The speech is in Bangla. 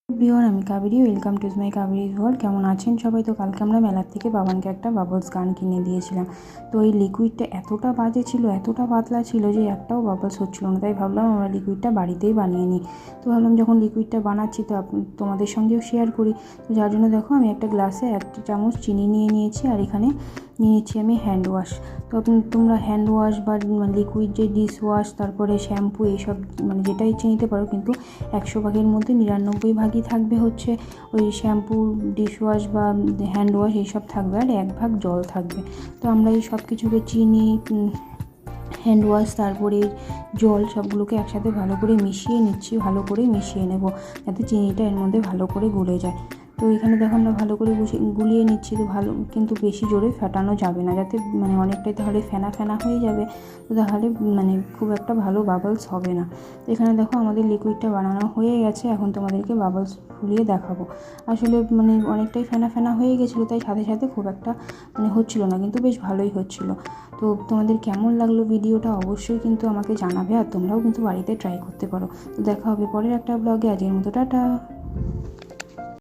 এভরিওয়ান, আমি Kaveri. Welcome to my Kaveri's world. কেমন আছেন সবাই? তো কালকে আমরা মেলার থেকে বাবানকে একটা বাবলস গান কিনে দিয়েছিলাম। তো এই লিকুইডটা এতটা বাজে ছিল, এতটা পাতলা ছিল যে একটাও বাবলস হচ্ছিল না। তাই ভাবলাম আমরা লিকুইডটা বাড়িতেই বানিয়ে নিই। তো ভাবলাম যখন লিকুইডটা বানাচ্ছি তো তোমাদের সঙ্গেও শেয়ার করি। তো যার জন্য দেখো আমি একটা গ্লাসে 1 চামচ চিনি নিয়ে নিয়েছি, আর এখানে নিয়ে নিচ্ছি আমি হ্যান্ড ওয়াশ। তো তোমরা হ্যান্ড ওয়াশ বা লিকুইড যে ডিশ ওয়াশ, তারপরে শ্যাম্পু, এইসব যেটা ইচ্ছে নিতে পারো, কিন্তু 100 ভাগের মধ্যে 99 ভাগই থাকবে হচ্ছে ওই শ্যাম্পু, ডিশ ওয়াশ বা হ্যান্ড ওয়াশ, এইসব থাকবে, আর 1 ভাগ জল থাকবে। তো আমরা এই সব কিছুকে চিনি, হ্যান্ড ওয়াশ, তারপরে জল, সবগুলোকে একসাথে ভালো করে মিশিয়ে নিচ্ছি। ভালো করে মিশিয়ে নেব যাতে চিনিটা এর মধ্যে ভালো করে গলে যায়। তো এখানে দেখো আমরা ভালো করে গুলিয়ে নিচ্ছি। তো ভালো, কিন্তু বেশি জোরে ফেটানো যাবে না, যাতে অনেকটাই তাহলে ফেনা ফেনা হয়ে যাবে। তো তাহলে খুব একটা ভালো বাবলস হবে না। তো এখানে দেখো আমাদের লিকুইডটা বানানো হয়ে গেছে। এখন তোমাদেরকে বাবলস ফুলিয়ে দেখাবো। আসলে অনেকটাই ফেনা ফেনা হয়ে গেছিলো, তাই সাথে সাথে খুব একটা হচ্ছিল না, কিন্তু বেশ ভালোই হচ্ছিল। তো তোমাদের কেমন লাগলো ভিডিওটা অবশ্যই কিন্তু আমাকে জানাবে, আর তোমরাও কিন্তু বাড়িতে ট্রাই করতে পারো। তো দেখা হবে পরের একটা ব্লগে। আজকের মতো টাটা।